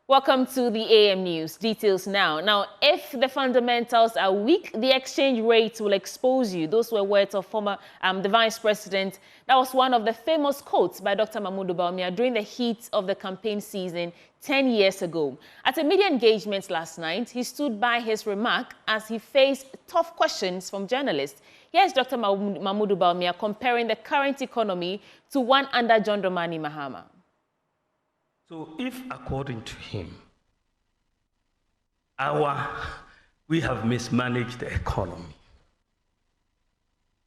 Welcome to the AM News. Details now. Now, if the fundamentals are weak, the exchange rate will expose you. Those were words of former the Vice President. That was one of the famous quotes by Dr. Mahmoud Bawumia during the heat of the campaign season 10 years ago. At a media engagement last night, he stood by his remark as he faced tough questions from journalists. Here's Dr. Mahmoud Bawumia comparing the current economy to one under John Dramani Mahama. So if, according to him, we have mismanaged the economy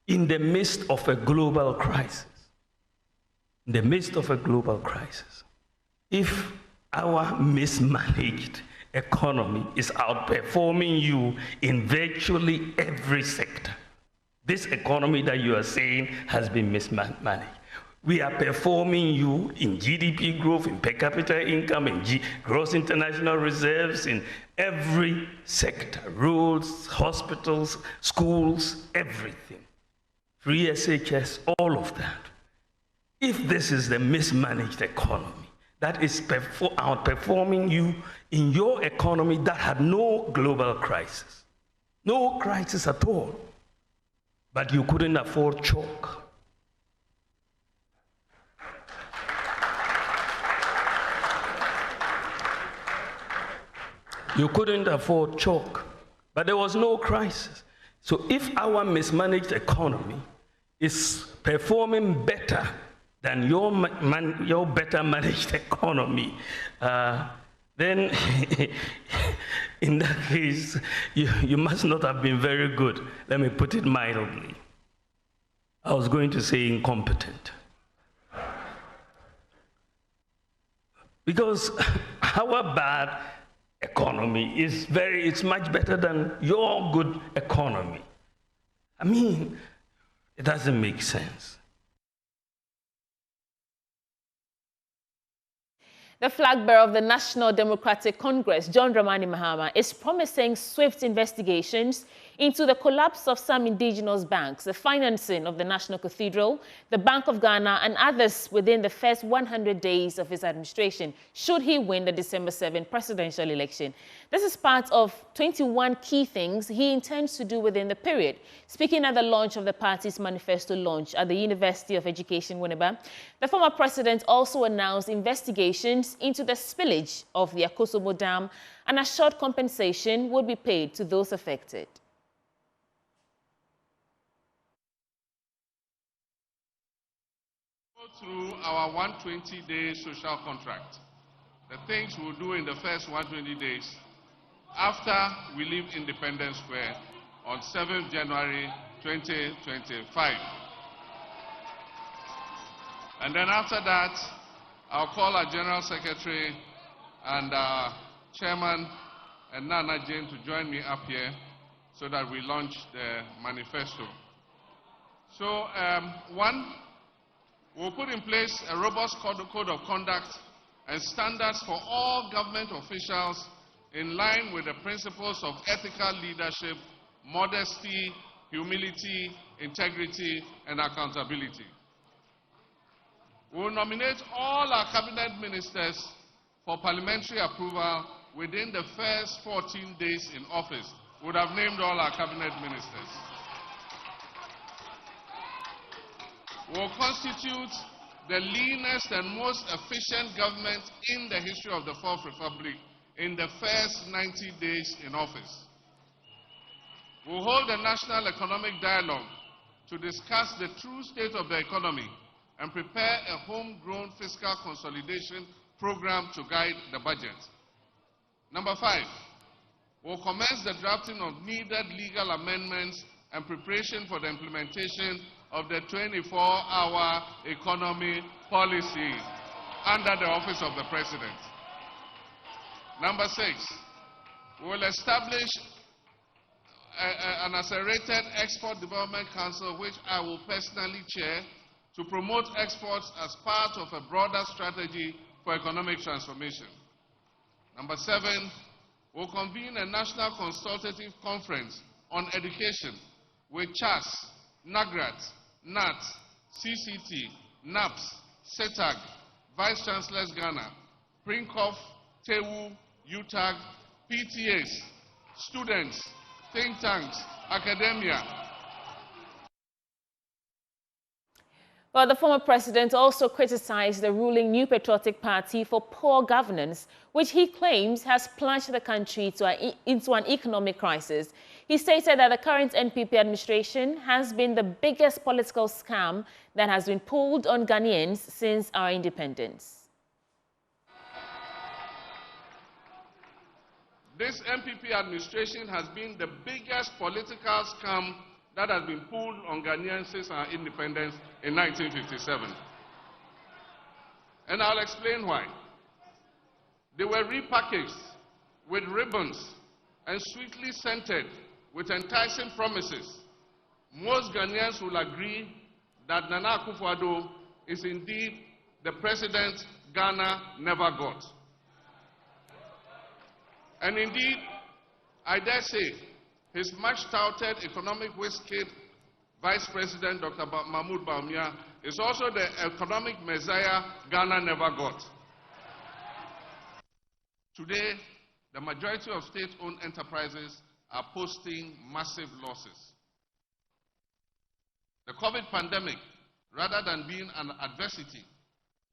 in the midst of a global crisis, if our mismanaged economy is outperforming you in virtually every sector, this economy that you are saying has been mismanaged. We are performing you in GDP growth, in per capita income, in gross international reserves, in every sector, roads, hospitals, schools, everything. Free SHS, all of that. If this is the mismanaged economy that is outperforming you in your economy that had no global crisis, no crisis at all, but you couldn't afford chalk. You couldn't afford chalk, but there was no crisis. So if our mismanaged economy is performing better than your better managed economy, then in that case, you must not have been very good. Let me put it mildly. I was going to say incompetent. Because our bad economy it's much better than your good economy. I mean, it doesn't make sense. The flag bearer of the National Democratic Congress, John Dramani Mahama, is promising swift investigations into the collapse of some indigenous banks, the financing of the National Cathedral, the Bank of Ghana, and others within the first 100 days of his administration, should he win the December 7 presidential election. This is part of 21 key things he intends to do within the period. Speaking at the launch of the party's manifesto launch at the University of Education, Winneba, the former president also announced investigations into the spillage of the Akosomo Dam, and assured compensation would be paid to those affected. Through our 120-day social contract, the things we'll do in the first 120 days after we leave Independence Square on 7th January 2025. And then after that, I'll call our General Secretary and Chairman and Nana Jane to join me up here so that we launch the manifesto. So, one, we'll put in place a robust code of conduct and standards for all government officials in line with the principles of ethical leadership, modesty, humility, integrity, and accountability. We'll nominate all our cabinet ministers for parliamentary approval within the first 14 days in office. We would have named all our cabinet ministers. Will constitute the leanest and most efficient government in the history of the Fourth Republic in the first 90 days in office. We'll hold a national economic dialogue to discuss the true state of the economy and prepare a homegrown fiscal consolidation program to guide the budget. Number 5, we'll commence the drafting of needed legal amendments and preparation for the implementation of the 24-hour economy policy under the office of the President. Number 6, we'll establish an accelerated Export Development Council, which I will personally chair, to promote exports as part of a broader strategy for economic transformation. Number 7, we'll convene a national consultative conference on education with CHAS, NAGRAT, NAT, CCT, NAPS, CETAG, Vice Chancellors Ghana, PRINCOF, TEWU, UTAG, PTAs, students, think tanks, academia. Well, the former president also criticized the ruling New Patriotic Party for poor governance, which he claims has plunged the country into an economic crisis. He stated that the current NPP administration has been the biggest political scam that has been pulled on Ghanaians since our independence. This NPP administration has been the biggest political scam that has been pulled on Ghanaians since our independence in 1957. And I'll explain why. They were repackaged with ribbons and sweetly scented with enticing promises. Most Ghanaians will agree that Nana Akufo-Addo is indeed the president Ghana never got. And indeed, I dare say, his much-touted economic whiz-kid Vice President Dr. Mahmoud Bawumia is also the economic messiah Ghana never got. Today, the majority of state-owned enterprises are posting massive losses. The COVID pandemic, rather than being an adversity,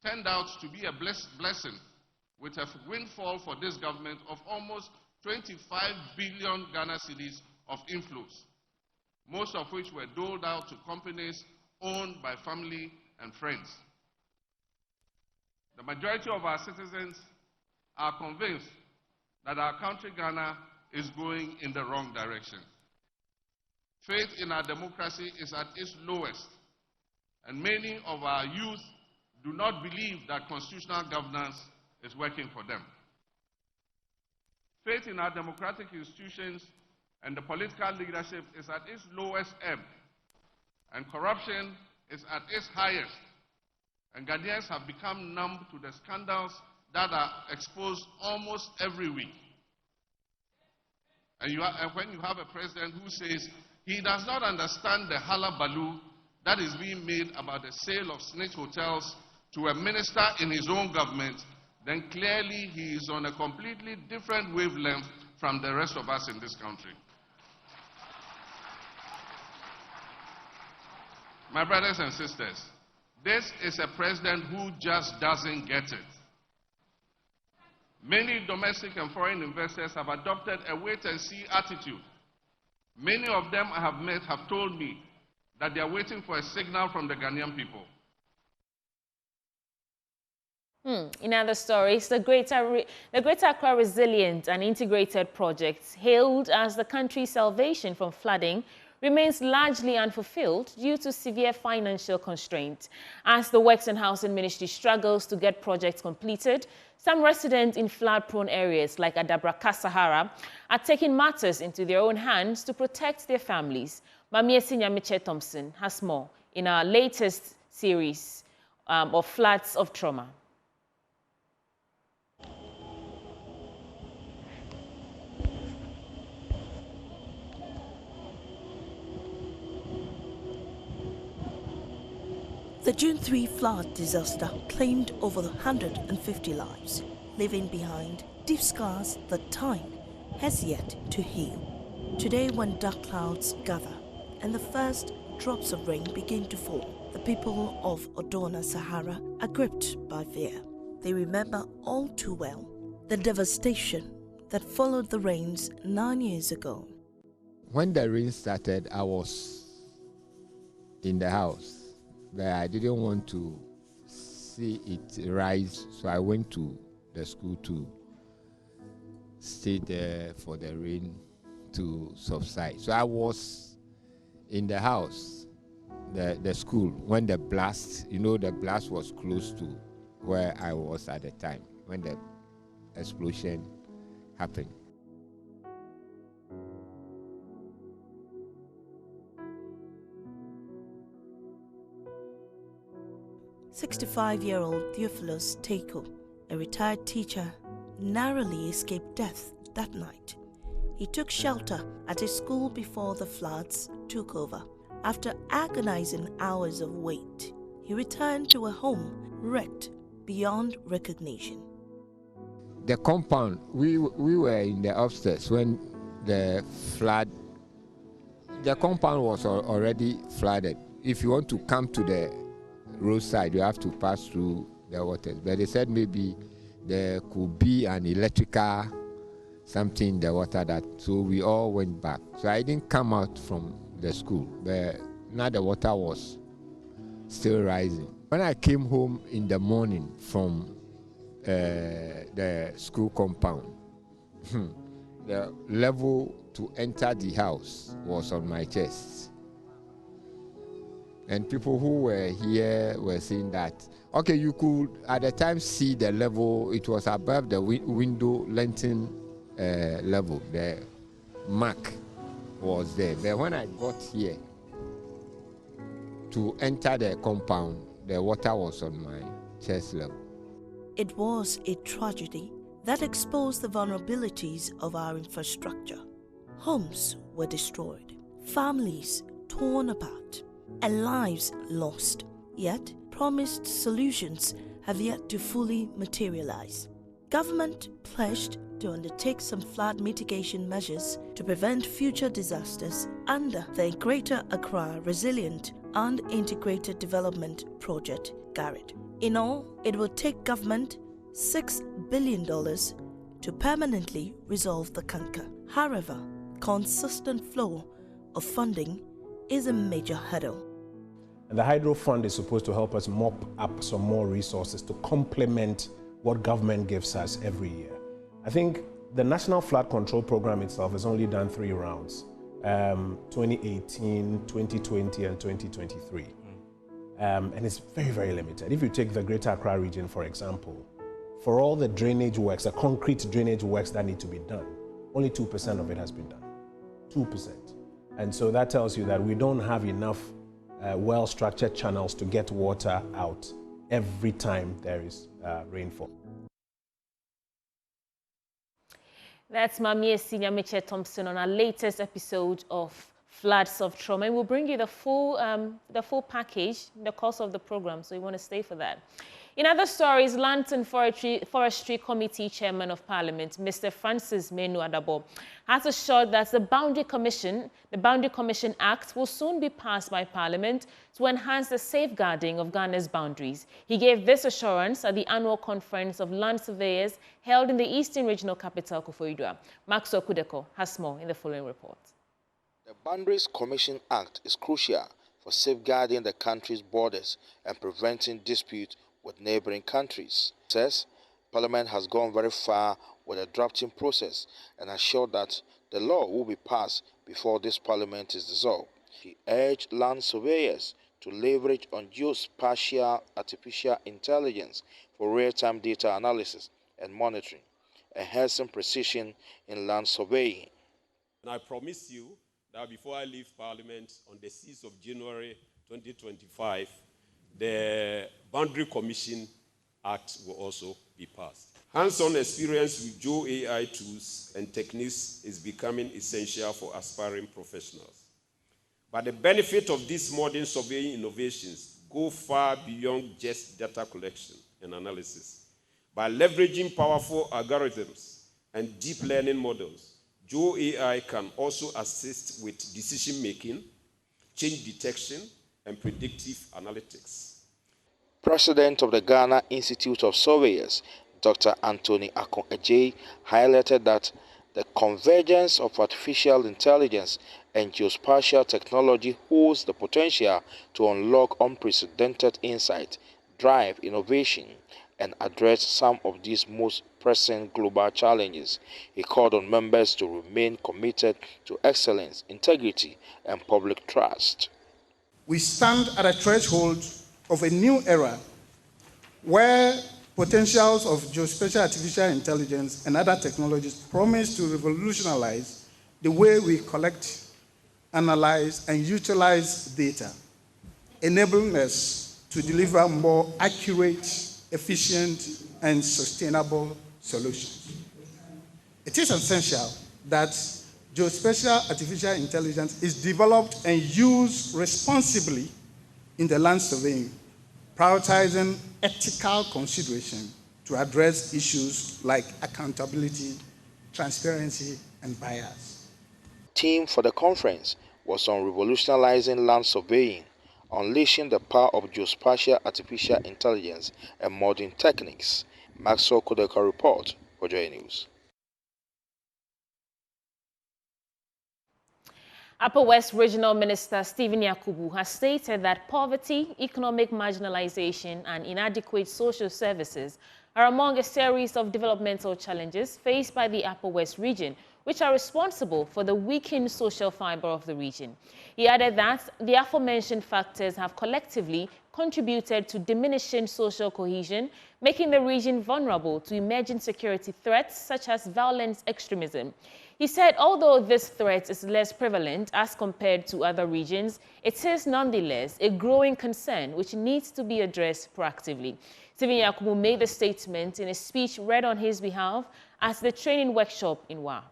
turned out to be a blessing, with a windfall for this government of almost 25 billion Ghana cedis of inflows, most of which were doled out to companies owned by family and friends. The majority of our citizens are convinced that our country, Ghana, is going in the wrong direction. Faith in our democracy is at its lowest, and many of our youth do not believe that constitutional governance is working for them. Faith in our democratic institutions and the political leadership is at its lowest ebb, and corruption is at its highest. And Ghanaians have become numb to the scandals that are exposed almost every week. And when you have a president who says he does not understand the hullabaloo that is being made about the sale of snitch hotels to a minister in his own government, then clearly he is on a completely different wavelength from the rest of us in this country. My brothers and sisters, this is a president who just doesn't get it. Many domestic and foreign investors have adopted a wait-and-see attitude. Many of them I have met have told me that they are waiting for a signal from the Ghanaian people. In other stories, the Greater Accra Resilient and Integrated Project, hailed as the country's salvation from flooding, remains largely unfulfilled due to severe financial constraints. As the Works and Housing Ministry struggles to get projects completed, some residents in flood-prone areas like Adabraka Sahara are taking matters into their own hands to protect their families. Mamie Sinyamiche Thompson has more in our latest series of Floods of Trauma. The June 3 flood disaster claimed over 150 lives, leaving behind deep scars that time has yet to heal. Today, when dark clouds gather and the first drops of rain begin to fall, the people of Odona Sahara are gripped by fear. They remember all too well the devastation that followed the rains 9 years ago. When the rain started, I was in the house. But I didn't want to see it rise, so I went to the school to stay there for the rain to subside. So I was in the house, the school, when the blast, the blast was close to where I was at the time, when the explosion happened. 65-year-old Theophilus Teiko, a retired teacher, narrowly escaped death that night. He took shelter at his school before the floods took over. After agonizing hours of wait, he returned to a home wrecked beyond recognition. the compound, we were in the upstairs when the flood, the compound was already flooded. If you want to come to the roadside, you have to pass through the waters. But they said maybe there could be an electrical something in the water so we all went back. So I didn't come out from the school, but now the water was still rising. When I came home in the morning from the school compound, the level to enter the house was on my chest. And people who were here were saying that, okay, you could at the time see the level, it was above the window lantern level. The mark was there. But when I got here to enter the compound, the water was on my chest level. It was a tragedy that exposed the vulnerabilities of our infrastructure. Homes were destroyed, families torn apart, and lives lost. Yet, promised solutions have yet to fully materialize. Government pledged to undertake some flood mitigation measures to prevent future disasters under the Greater Accra Resilient and Integrated Development Project, GARID. In all, it will take government $6 billion to permanently resolve the canker. However, consistent flow of funding is a major hurdle. And the Hydro Fund is supposed to help us mop up some more resources to complement what government gives us every year. I think the National Flood Control Program itself has only done 3 rounds, 2018, 2020, and 2023. And it's very, very limited. If you take the Greater Accra region, for example, for all the drainage works, the concrete drainage works that need to be done, only 2% of it has been done. 2%. And so that tells you that we don't have enough well-structured channels to get water out every time there is rainfall. That's Mamie Senior Mitchell Thompson on our latest episode of Floods of Trauma. And we'll bring you the full package in the course of the program, so you want to stay for that. In other stories, Land and Forestry Committee Chairman of Parliament, Mr. Francis Menu Adabo, has assured that the Boundary Commission Act will soon be passed by Parliament to enhance the safeguarding of Ghana's boundaries. He gave this assurance at the annual conference of land surveyors held in the Eastern Regional Capital, Koforidua. Maxwell Kudeko has more in the following report. The Boundaries Commission Act is crucial for safeguarding the country's borders and preventing disputes with neighboring countries. Says Parliament has gone very far with the drafting process and assured that the law will be passed before this Parliament is dissolved. He urged land surveyors to leverage on geospatial artificial intelligence for real-time data analysis and monitoring, enhancing precision in land surveying. And I promise you that before I leave Parliament on the 6th of January 2025, the Boundary Commission Act will also be passed. Hands-on experience with Joe AI tools and techniques is becoming essential for aspiring professionals. But the benefit of these modern surveying innovations go far beyond just data collection and analysis. By leveraging powerful algorithms and deep learning models, Joe AI can also assist with decision-making, change detection, and predictive analytics. President of the Ghana Institute of Surveyors, Dr. Anthony Akon-Adjei, highlighted that the convergence of artificial intelligence and geospatial technology holds the potential to unlock unprecedented insight, drive innovation, and address some of these most pressing global challenges. He called on members to remain committed to excellence, integrity, and public trust. We stand at a threshold of a new era where potentials of geospatial artificial intelligence and other technologies promise to revolutionize the way we collect, analyze, and utilize data, enabling us to deliver more accurate, efficient, and sustainable solutions. It is essential that geospatial artificial intelligence is developed and used responsibly, in the land surveying, prioritizing ethical consideration to address issues like accountability, transparency, and bias. Theme for the conference was on revolutionizing land surveying, unleashing the power of geospatial artificial intelligence and modern techniques. Maxwell Kodeka report for Joy News. Upper West Regional Minister Stephen Yakubu has stated that poverty, economic marginalization, and inadequate social services are among a series of developmental challenges faced by the Upper West region, which are responsible for the weakened social fiber of the region. He added that the aforementioned factors have collectively contributed to diminishing social cohesion, making the region vulnerable to emerging security threats such as violent extremism. He said although this threat is less prevalent as compared to other regions, it is nonetheless a growing concern which needs to be addressed proactively. Stephen Yakubu made the statement in a speech read on his behalf at the training workshop in Wa.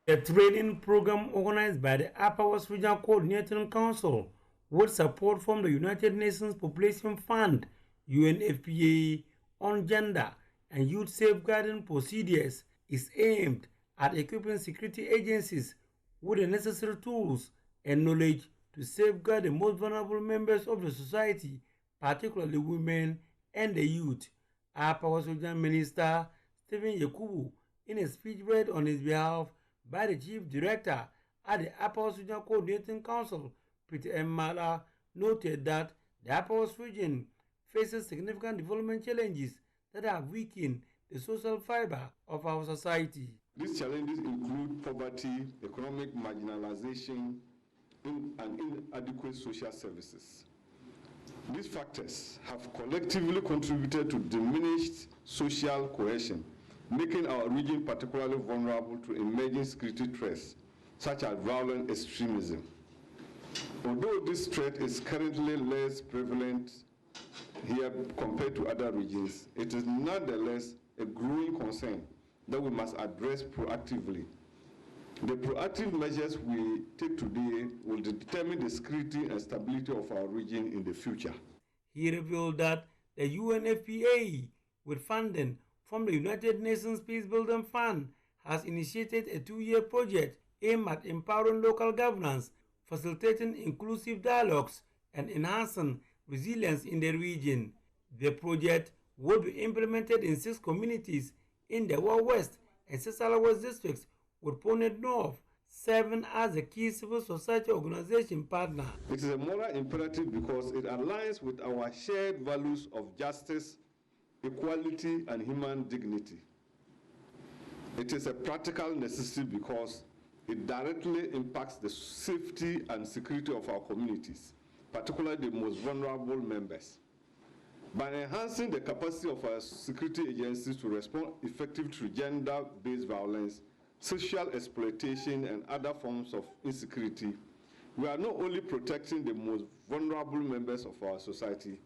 The training program organized by the Upper West Regional Coordinating Council with support from the United Nations Population Fund, UNFPA, on gender and youth safeguarding procedures is aimed at equipping security agencies with the necessary tools and knowledge to safeguard the most vulnerable members of the society, particularly women and the youth. Upper West Regional Minister Stephen Yakubu, in a speech read on his behalf by the Chief Director at the Upper West Regional Coordinating Council, Peter M. Mala, noted that the Upper West region faces significant development challenges that have weakened the social fiber of our society. These challenges include poverty, economic marginalization, and inadequate social services. These factors have collectively contributed to diminished social cohesion, making our region particularly vulnerable to emerging security threats, such as violent extremism. Although this threat is currently less prevalent here compared to other regions, it is nonetheless a growing concern that we must address proactively. The proactive measures we take today will determine the security and stability of our region in the future. He revealed that the UNFPA, with funding from the United Nations Peacebuilding Fund, has initiated a 2-year project aimed at empowering local governance, facilitating inclusive dialogues, and enhancing resilience in the region. The project will be implemented in 6 communities in the Wa West and Sisala West districts, with Ponet North serving as a key civil society organization partner. It is a moral imperative because it aligns with our shared values of justice, equality, and human dignity. It is a practical necessity because it directly impacts the safety and security of our communities, particularly the most vulnerable members. By enhancing the capacity of our security agencies to respond effectively to gender-based violence, sexual exploitation, and other forms of insecurity, we are not only protecting the most vulnerable members of our society,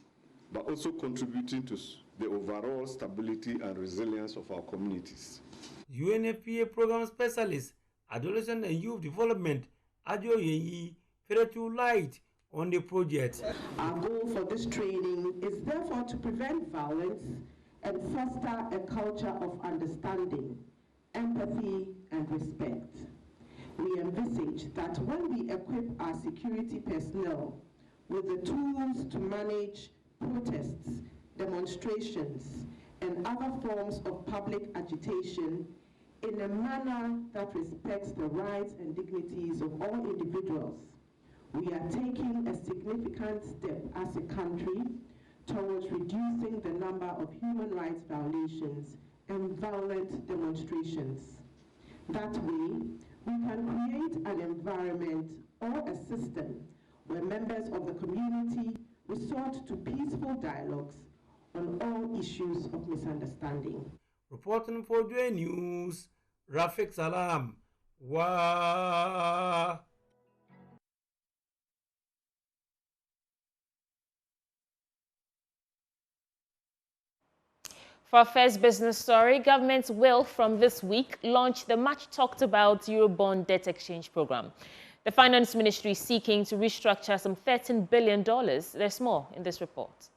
but also contributing to the overall stability and resilience of our communities. UNFPA program specialist, adolescent and youth development, Ajo Yenyi, shed light on the project. Our goal for this training is therefore to prevent violence and foster a culture of understanding, empathy, and respect. We envisage that when we equip our security personnel with the tools to manage protests, demonstrations, and other forms of public agitation in a manner that respects the rights and dignities of all individuals, we are taking a significant step as a country towards reducing the number of human rights violations and violent demonstrations. That way, we can create an environment or a system where members of the community resort to peaceful dialogues on all issues of misunderstanding. Reporting for Joy News, Rafiq Salam. Wa. For our first business story, government will, from this week, launch the much-talked-about Eurobond debt exchange program. The Finance Ministry is seeking to restructure some $13 billion. There's more in this report.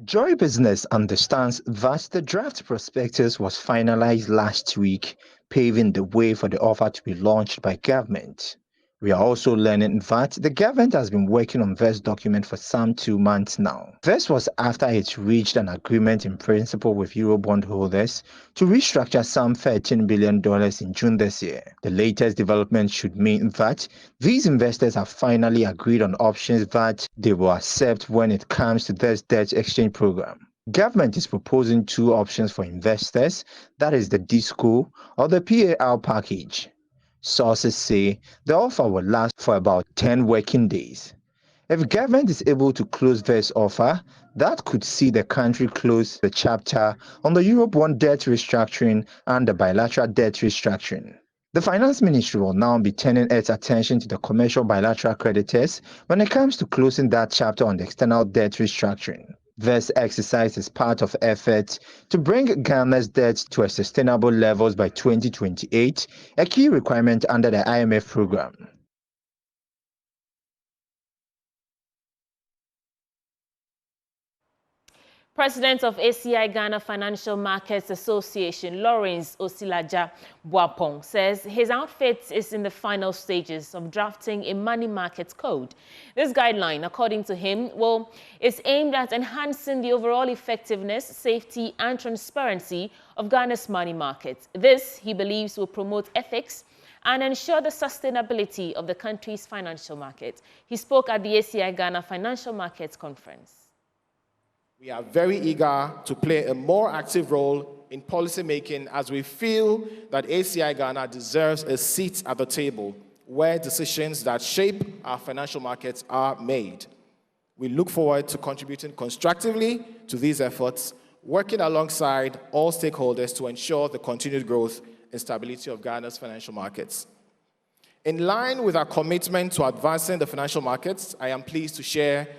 Joy Business understands that the draft prospectus was finalized last week, paving the way for the offer to be launched by government. We are also learning that the government has been working on this document for some 2 months now. This was after it reached an agreement in principle with Eurobond holders to restructure some $13 billion in June this year. The latest development should mean that these investors have finally agreed on options that they will accept when it comes to this debt exchange program. Government is proposing 2 options for investors, that is the DISCO or the PAR package. Sources say the offer will last for about 10 working days. If government is able to close this offer, that could see the country close the chapter on the Eurobond debt restructuring and the bilateral debt restructuring. The Finance Ministry will now be turning its attention to the commercial bilateral creditors when it comes to closing that chapter on the external debt restructuring. This exercise is part of efforts to bring Ghana's debt to a sustainable levels by 2028, a key requirement under the IMF program. President of ACI Ghana Financial Markets Association, Lawrence Osilaja Boapong, says his outfit is in the final stages of drafting a money market code. This guideline, according to him, is aimed at enhancing the overall effectiveness, safety and transparency of Ghana's money market. This, he believes, will promote ethics and ensure the sustainability of the country's financial market. He spoke at the ACI Ghana Financial Markets Conference. We are very eager to play a more active role in policy making as we feel that ACI Ghana deserves a seat at the table where decisions that shape our financial markets are made. We look forward to contributing constructively to these efforts, working alongside all stakeholders to ensure the continued growth and stability of Ghana's financial markets. In line with our commitment to advancing the financial markets, I am pleased to share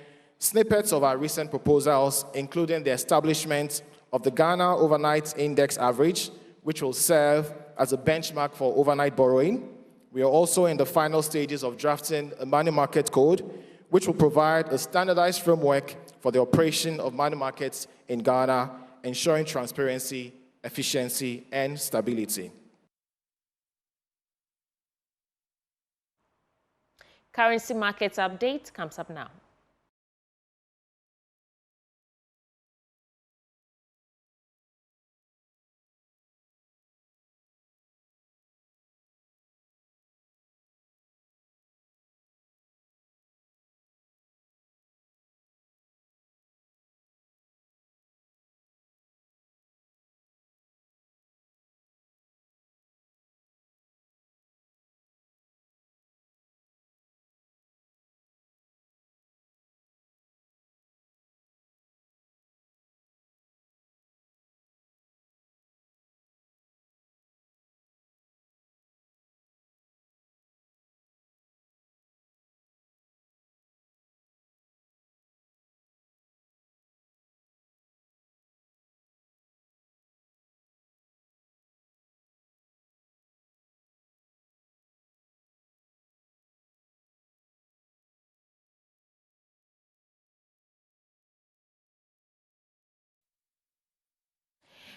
snippets of our recent proposals, including the establishment of the Ghana Overnight Index Average, which will serve as a benchmark for overnight borrowing. We are also in the final stages of drafting a money market code, which will provide a standardized framework for the operation of money markets in Ghana, ensuring transparency, efficiency, and stability. Currency markets update comes up now.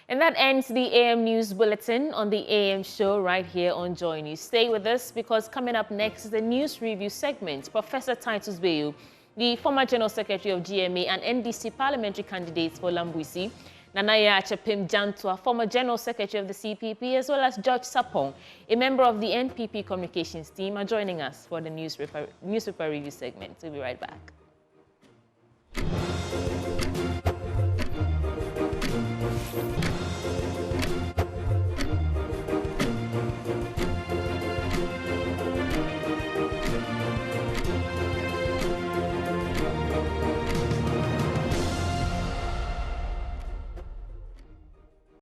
And that ends the AM News Bulletin on the AM show right here on Joy News. Stay with us because coming up next is the News Review segment. Professor Titus Bayu, the former General Secretary of GMA and NDC parliamentary candidates for Lambuisi, Nanaya Achapim Jantua, former General Secretary of the CPP, as well as George Sapong, a member of the NPP communications team, are joining us for the newspaper review segment. We'll be right back.